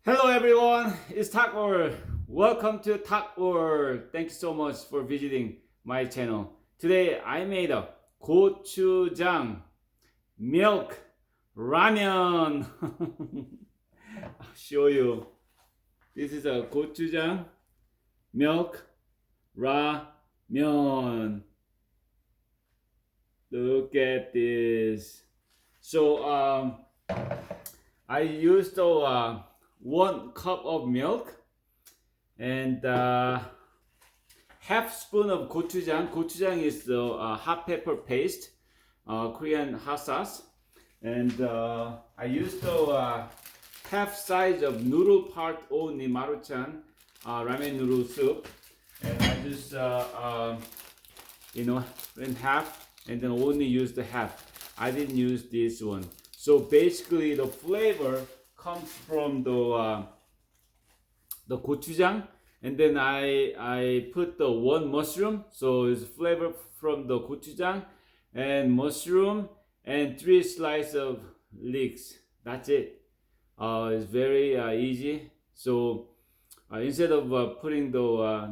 Hello everyone, it's Talk World. Welcome to Talk World. Thank you so much for visiting my channel. Today I made a gochujang milk ramen. I'll show you. This is a gochujang milk ramen. Look at this. So I used 1 cup of milk and half spoon of gochujang. Gochujang is the hot pepper paste, Korean hot sauce, and I used the half size of noodle part only maruchan ramen noodle soup, and I just in half and then only use the half. I didn't use this one. So basically, the flavor comes from the gochujang, and then I put the 1 mushroom, so it's flavor from the gochujang and mushroom and 3 slices of leeks. That's it. It's very easy. So instead of putting the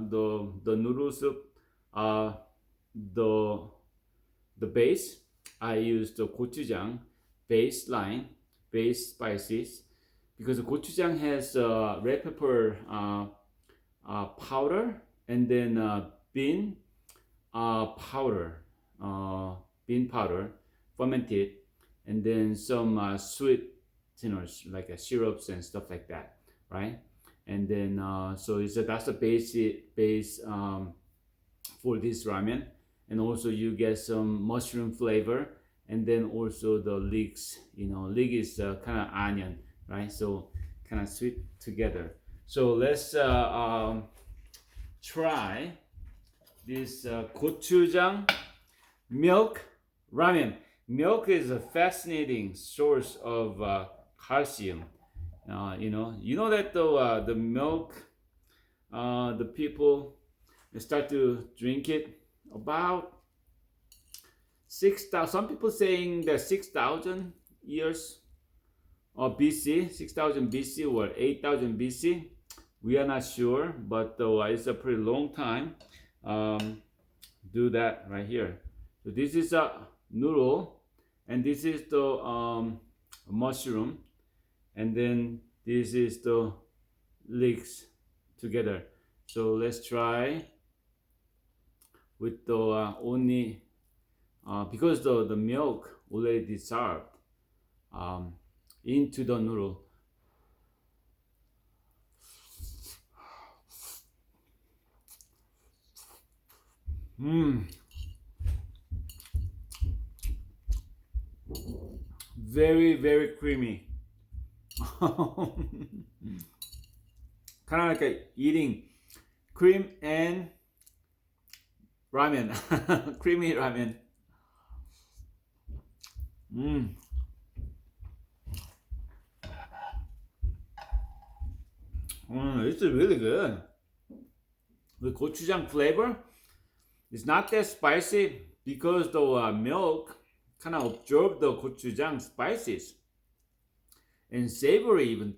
noodle soup, the base, I used the gochujang base spices, because the gochujang has red pepper powder, and then bean powder, fermented, and then some sweeteners like syrups and stuff like that, right? And then so that's the base for this ramen, and also you get some mushroom flavor, and then also the leeks. Leek is kind of onion, right? So kind of sweet together. So let's try this gochujang milk ramen. Milk is a fascinating source of calcium. You know that the milk, the people start to drink it about 6,000. Some people saying that 6,000 years or BC, 6,000 BC or 8,000 BC. We are not sure, but it's a pretty long time. Do that right here. So this is a noodle, and this is the mushroom, and then this is the leeks together. So let's try with the only because the milk already dissolved into the noodle. Very, very creamy. Kind of like eating cream and ramen. Creamy ramen. It's really good. The gochujang flavor is not that spicy because the milk kind of absorbed the gochujang spices and savory even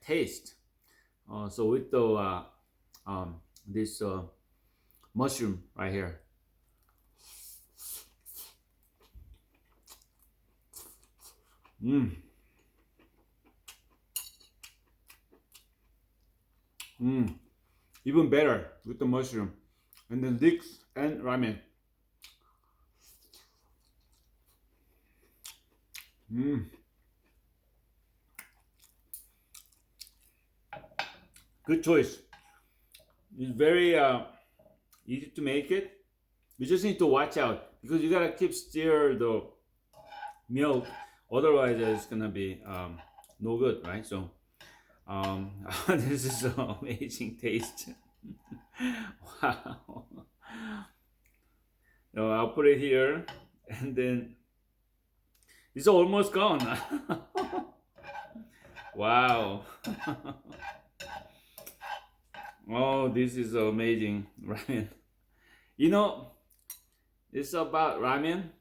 taste. So with the this mushroom right here. Even better with the mushroom and then leeks and ramen. Good choice. It's very easy to make it. You just need to watch out because you gotta keep stir the milk, otherwise it's gonna be no good, right? So this is an amazing taste. Wow. So I'll put it here, and then it's almost gone. Wow. Oh, this is amazing ramen. It's about ramen.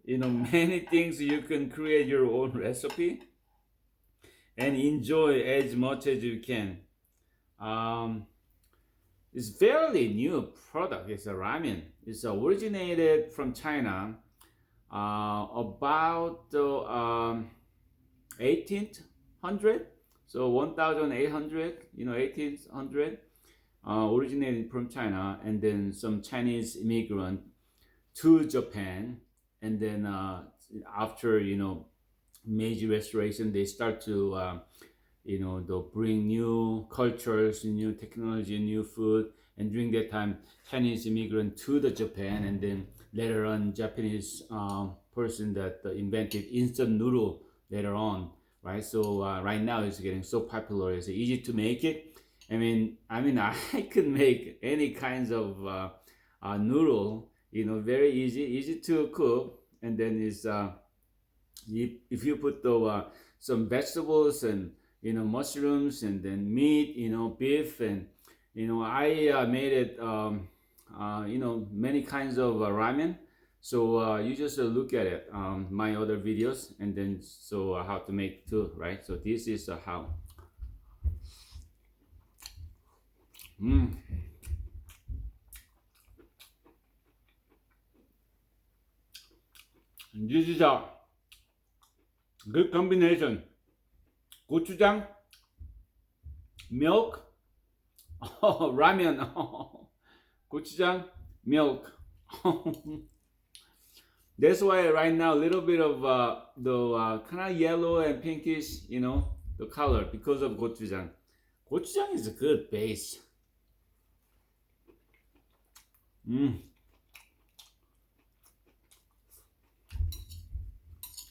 Many things you can create your own recipe. and enjoy as much as you can. Um, it's fairly new product. It's a ramen. It's originated from China about 1800, so 1800, 1800, originated from China, and then some Chinese immigrant to Japan, and then after Meiji Restoration, they start to they'll bring new cultures, new technology, new food, and during that time, Chinese immigrant to the Japan, and then later on, Japanese person that invented instant noodle later on, right? So right now, it's getting so popular. It's easy to make it. I could make any kinds of noodle. Very easy to cook, and then it's if you put some vegetables and mushrooms and then meat, beef, and I made it many kinds of ramen. So you just look at it, my other videos, and then so how to make too, right? So this is how. This is a good combination. Gochujang, milk, ramen, gochujang, milk. That's why right now a little bit of the kind of yellow and pinkish, the color because of gochujang. Gochujang is a good base.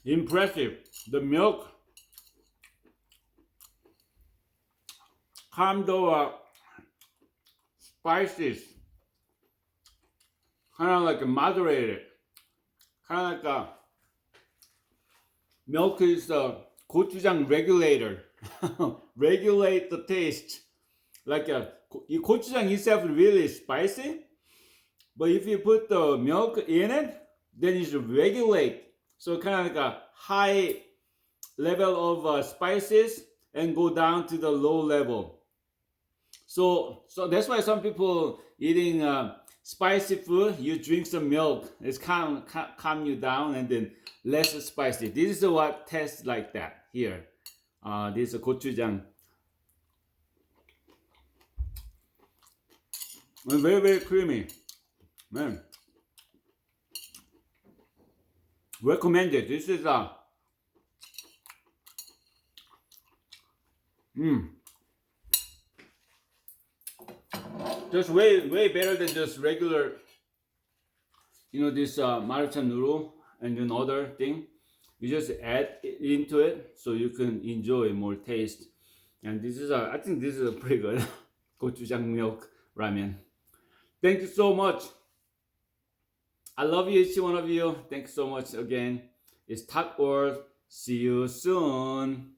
Impressive. The milk calm the spices, kind of like moderated, kind of like milk is the gochujang regulator, regulate the taste. Like gochujang itself is really spicy, but if you put the milk in it, then it regulate. So kind of like a high level of spices and go down to the low level. So that's why some people eating spicy food, you drink some milk. It's calm you down, and then less spicy. This is what tastes like that here. This is gochujang. And very, very creamy. Man. Recommended. This is just way better than just regular, this maruchan noodle and another thing. You just add it into it so you can enjoy more taste. And this is I think this is a pretty good gochujang milk ramen. Thank you so much. I love you, each one of you. Thanks so much again. It's Talk World. See you soon.